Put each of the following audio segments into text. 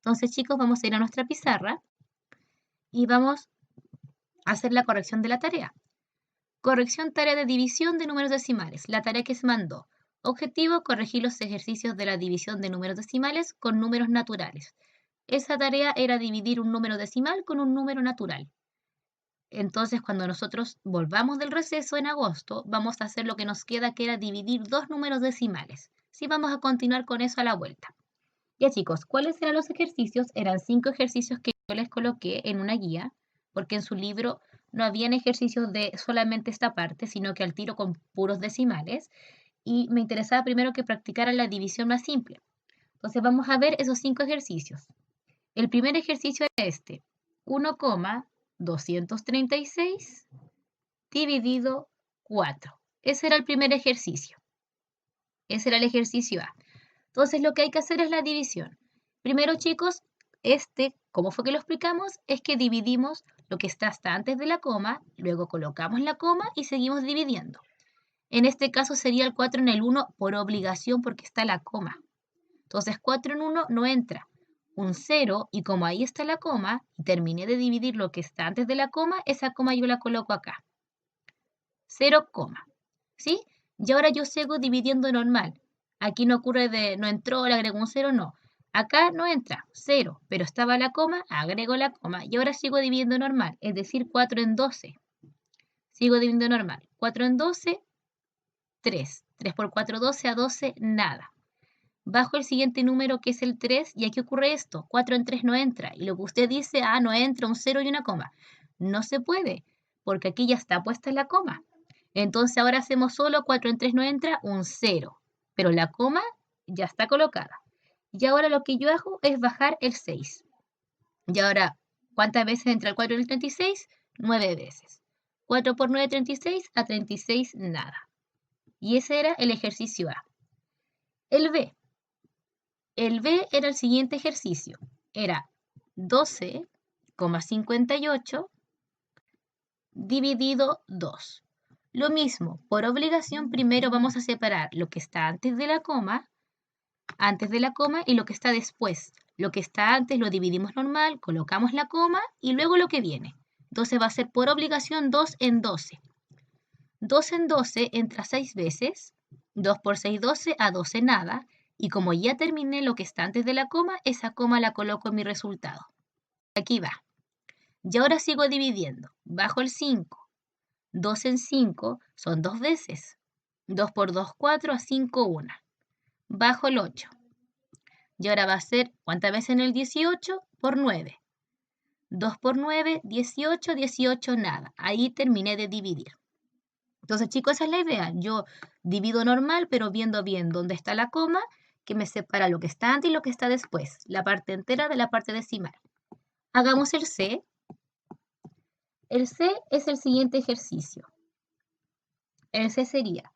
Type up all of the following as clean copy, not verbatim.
Entonces, chicos, vamos a ir a nuestra pizarra y vamos a hacer la corrección de la tarea. Corrección tarea de división de números decimales. La tarea que se mandó. Objetivo, corregir los ejercicios de la división de números decimales con números naturales. Esa tarea era dividir un número decimal con un número natural. Entonces, cuando nosotros volvamos del receso en agosto, vamos a hacer lo que nos queda, que era dividir dos números decimales. Sí, vamos a continuar con eso a la vuelta. Ya, chicos, ¿cuáles eran los ejercicios? Eran 5 ejercicios que yo les coloqué en una guía, porque en su libro no habían ejercicios de solamente esta parte, sino que al tiro con puros decimales, y me interesaba primero que practicaran la división más simple. Entonces vamos a ver esos 5 ejercicios. El primer ejercicio era este, 1,236 dividido 4. Ese era el primer ejercicio. Ese era el ejercicio A. Entonces lo que hay que hacer es la división. Primero, chicos, ¿cómo fue que lo explicamos? Es que dividimos lo que está hasta antes de la coma, luego colocamos la coma y seguimos dividiendo. En este caso sería el 4 en el 1 por obligación porque está la coma. Entonces 4 en 1 no entra. Un 0, y como ahí está la coma, y terminé de dividir lo que está antes de la coma, esa coma yo la coloco acá. 0, ¿sí? Y ahora yo sigo dividiendo normal. Aquí no ocurre no entró, le agrego un 0, no. Acá no entra, 0, pero estaba la coma, agrego la coma. Y ahora sigo dividiendo normal, es decir, 4 en 12. Sigo dividiendo normal. 4 en 12, 3. 3 por 4, 12, a 12, nada. Bajo el siguiente número que es el 3 y aquí ocurre esto, 4 en 3 no entra. Y lo que usted dice, no entra un 0 y una coma. No se puede, porque aquí ya está puesta la coma. Entonces ahora hacemos solo 4 en 3 no entra, un 0. Pero la coma ya está colocada. Y ahora lo que yo hago es bajar el 6. Y ahora, ¿cuántas veces entra el 4 en el 36? 9 veces. 4 por 9, 36, a 36 nada. Y ese era el ejercicio A. El B. El B era el siguiente ejercicio. Era 12,58 dividido 2. Lo mismo, por obligación primero vamos a separar lo que está antes de la coma y lo que está después. Lo que está antes lo dividimos normal, colocamos la coma y luego lo que viene. Entonces va a ser por obligación 2 en 12. 2 en 12 entra 6 veces, 2 por 6, 12, a 12 nada. Y como ya terminé lo que está antes de la coma, esa coma la coloco en mi resultado. Aquí va. Y ahora sigo dividiendo. Bajo el 5. 2 en 5 son 2 veces. 2 por 2, 4, a 5, 1. Bajo el 8. Y ahora va a ser, ¿cuántas veces en el 18? Por 9. 2 por 9, 18, 18, nada. Ahí terminé de dividir. Entonces, chicos, esa es la idea. Yo divido normal, pero viendo bien dónde está la coma, que me separa lo que está antes y lo que está después. La parte entera de la parte decimal. Hagamos el C. El C es el siguiente ejercicio. El C sería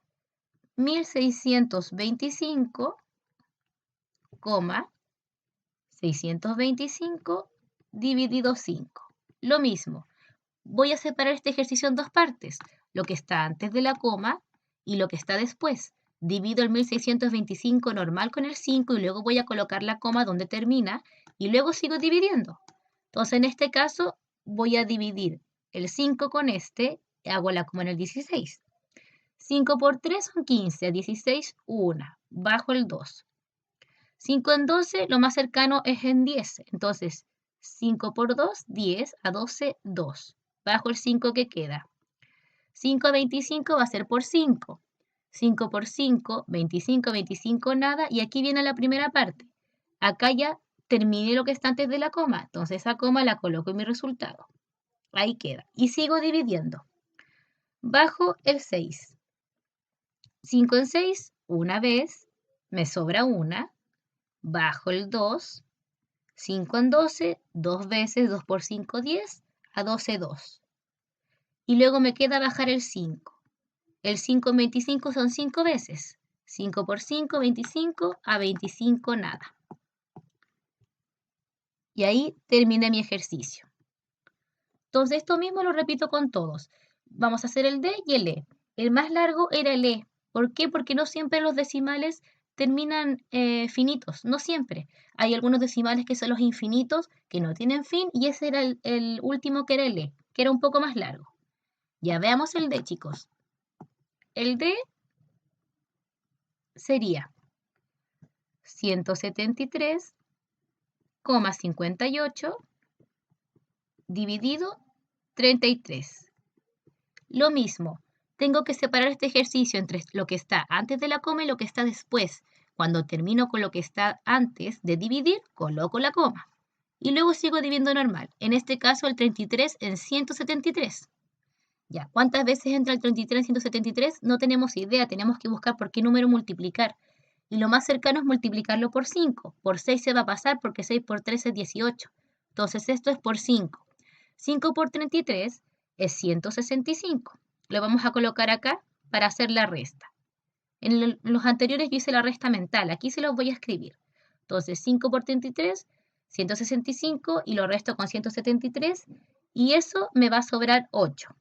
1625,625 dividido 5. Lo mismo. Voy a separar este ejercicio en dos partes. Lo que está antes de la coma y lo que está después. Divido el 1625 normal con el 5 y luego voy a colocar la coma donde termina y luego sigo dividiendo. Entonces, en este caso, voy a dividir el 5 con este, hago la coma en el 16. 5 por 3 son 15, a 16, 1, bajo el 2. 5 en 12, lo más cercano es en 10, entonces 5 por 2, 10, a 12, 2, bajo el 5 que queda. 5 a 25 va a ser por 5. 5 por 5, 25, 25 nada, y aquí viene la primera parte. Acá ya terminé lo que está antes de la coma, entonces esa coma la coloco en mi resultado. Ahí queda. Y sigo dividiendo. Bajo el 6. 5 en 6, una vez, me sobra una. Bajo el 2. 5 en 12, dos veces, 2 por 5, 10, a 12, 2. Y luego me queda bajar el 5. El 5 en 25 son 5 veces. 5 por 5, 25, a 25 nada. Y ahí terminé mi ejercicio. Entonces esto mismo lo repito con todos. Vamos a hacer el D y el E. El más largo era el E. ¿Por qué? Porque no siempre los decimales terminan finitos, no siempre. Hay algunos decimales que son los infinitos, que no tienen fin, y ese era el último que era el E, que era un poco más largo. Ya veamos el D, chicos. El D sería 173,58 dividido 33. Lo mismo, tengo que separar este ejercicio entre lo que está antes de la coma y lo que está después. Cuando termino con lo que está antes de dividir, coloco la coma. Y luego sigo dividiendo normal. En este caso, el 33 en 173. Ya, ¿cuántas veces entra el 33 en 173? No tenemos idea, tenemos que buscar por qué número multiplicar. Y lo más cercano es multiplicarlo por 5. Por 6 se va a pasar porque 6 por 3 es 18. Entonces esto es por 5. 5 por 33 es 165. Lo vamos a colocar acá para hacer la resta. En los anteriores yo hice la resta mental, aquí se los voy a escribir. Entonces 5 por 33, 165 y lo resto con 173 y eso me va a sobrar 8.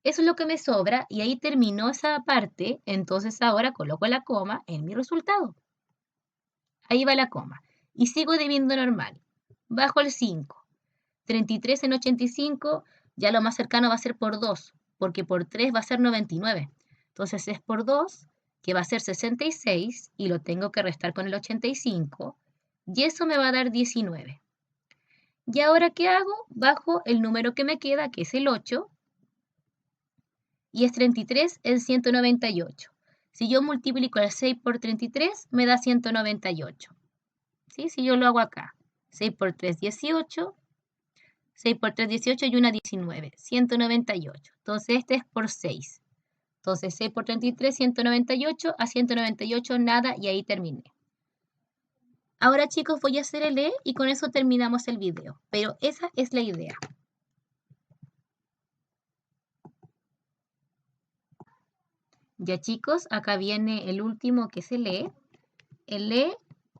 Eso es lo que me sobra y ahí terminó esa parte, entonces ahora coloco la coma en mi resultado. Ahí va la coma. Y sigo dividiendo normal. Bajo el 5. 33 en 85, ya lo más cercano va a ser por 2, porque por 3 va a ser 99. Entonces es por 2, que va a ser 66, y lo tengo que restar con el 85, y eso me va a dar 19. ¿Y ahora qué hago? Bajo el número que me queda, que es el 8, y es 33 en 198. Si yo multiplico el 6 por 33, me da 198. ¿Sí? Si yo lo hago acá, 6 por 3, 18. 6 por 3, 18 y 1, 19. 198. Entonces este es por 6. Entonces 6 por 33, 198. A 198 nada y ahí terminé. Ahora chicos voy a hacer el E y con eso terminamos el video. Pero esa es la idea. Ya chicos, acá viene el último que es el E. El E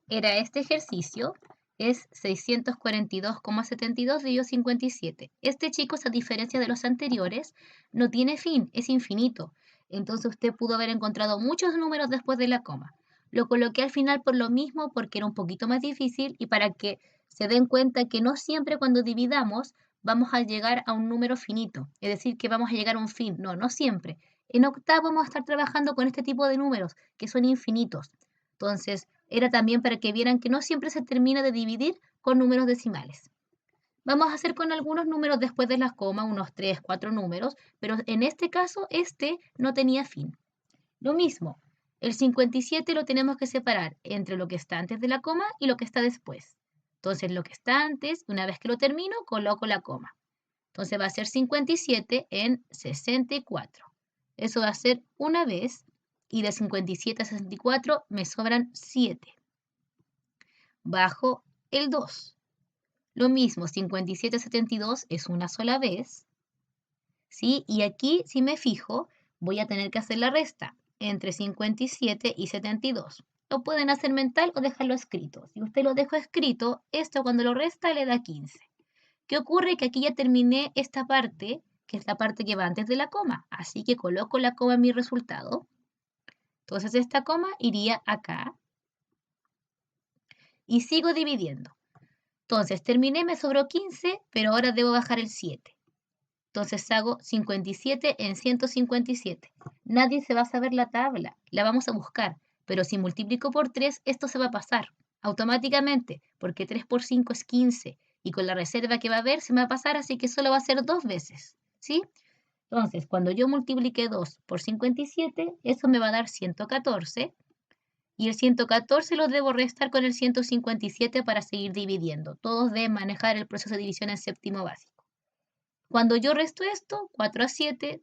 era este ejercicio. Es 642,72 dividido 57. Este, chicos, a diferencia de los anteriores, no tiene fin, es infinito. Entonces usted pudo haber encontrado muchos números después de la coma. Lo coloqué al final por lo mismo, porque era un poquito más difícil y para que se den cuenta que no siempre cuando dividamos vamos a llegar a un número finito, es decir, que vamos a llegar a un fin. No, no siempre. En octavo vamos a estar trabajando con este tipo de números, que son infinitos. Entonces, era también para que vieran que no siempre se termina de dividir con números decimales. Vamos a hacer con algunos números después de las comas, unos 3, 4 números, pero en este caso, este no tenía fin. Lo mismo, el 57 lo tenemos que separar entre lo que está antes de la coma y lo que está después. Entonces, lo que está antes, una vez que lo termino, coloco la coma. Entonces va a ser 57 en 64. Eso va a ser una vez. Y de 57 a 64 me sobran 7. Bajo el 2. Lo mismo, 57 a 72 es una sola vez. ¿Sí? Y aquí, si me fijo, voy a tener que hacer la resta entre 57 y 72. Lo pueden hacer mental o dejarlo escrito. Si usted lo deja escrito, esto cuando lo resta le da 15. ¿Qué ocurre? Que aquí ya terminé esta parte, que es la parte que va antes de la coma. Así que coloco la coma en mi resultado. Entonces esta coma iría acá. Y sigo dividiendo. Entonces terminé, me sobró 15, pero ahora debo bajar el 7. Entonces hago 57 en 157. Nadie se va a saber la tabla, la vamos a buscar. Pero si multiplico por 3, esto se va a pasar automáticamente, porque 3 por 5 es 15. Y con la reserva que va a haber se me va a pasar, así que solo va a ser 2 veces. ¿Sí? Entonces, cuando yo multiplique 2 por 57, eso me va a dar 114. Y el 114 lo debo restar con el 157 para seguir dividiendo. Todos deben manejar el proceso de división en séptimo básico. Cuando yo resto esto, 4 a 7,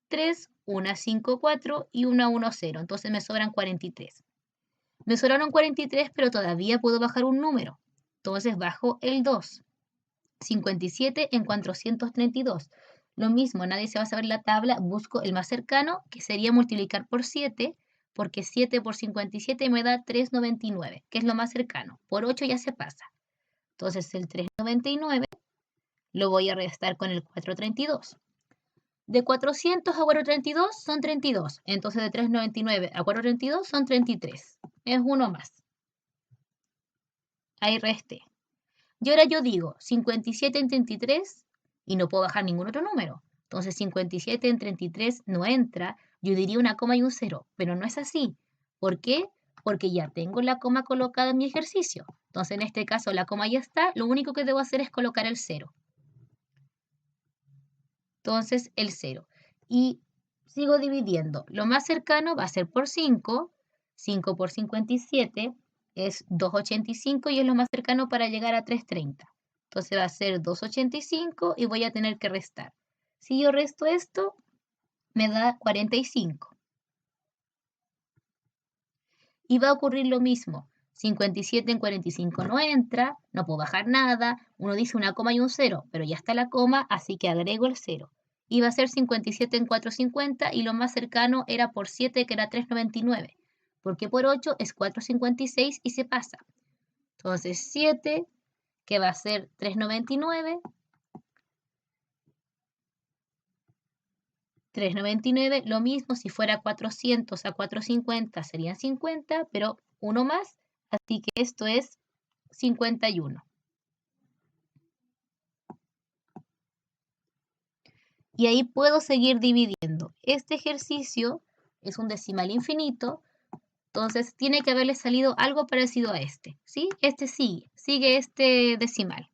3, 1 a 5, 4 y 1 a 1, 0. Entonces me sobran 43. Me sobraron 43, pero todavía puedo bajar un número. Entonces bajo el 2. 57 en 432. Lo mismo, nadie se va a saber la tabla. Busco el más cercano, que sería multiplicar por 7, porque 7 por 57 me da 399, que es lo más cercano. Por 8 ya se pasa. Entonces el 399 lo voy a restar con el 432. De 400 a 432 son 32. Entonces de 399 a 432 son 33. Es uno más. Ahí resté. Y ahora yo digo 57 en 33 y no puedo bajar ningún otro número. Entonces 57 en 33 no entra. Yo diría una coma y un cero, pero no es así. ¿Por qué? Porque ya tengo la coma colocada en mi ejercicio. Entonces en este caso la coma ya está. Lo único que debo hacer es colocar el cero. Entonces el 0. Y sigo dividiendo. Lo más cercano va a ser por 5. 5 por 57 es 2,85 y es lo más cercano para llegar a 3,30. Entonces va a ser 2,85 y voy a tener que restar. Si yo resto esto, me da 45. Y va a ocurrir lo mismo. 57 en 45 no entra, no puedo bajar nada. Uno dice una coma y un 0, pero ya está la coma, así que agrego el 0. Y va a ser 57 en 4,50 y lo más cercano era por 7, que era 3,99. Porque por 8 es 4,56 y se pasa. Entonces 7, que va a ser 3,99. 3,99, lo mismo si fuera 400 a 4,50 serían 50, pero uno más, así que esto es 51. Y ahí puedo seguir dividiendo. Este ejercicio es un decimal infinito, entonces tiene que haberle salido algo parecido a este, ¿sí? Este sigue este decimal.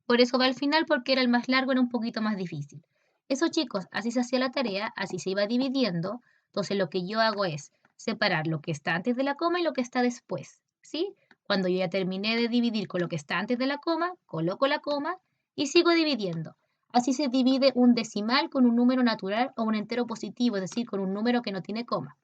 Por eso va al final, porque era el más largo, era un poquito más difícil. Eso, chicos, así se hacía la tarea, así se iba dividiendo. Entonces lo que yo hago es separar lo que está antes de la coma y lo que está después, ¿sí? Cuando yo ya terminé de dividir con lo que está antes de la coma, coloco la coma y sigo dividiendo. Así se divide un decimal con un número natural o un entero positivo, es decir, con un número que no tiene coma.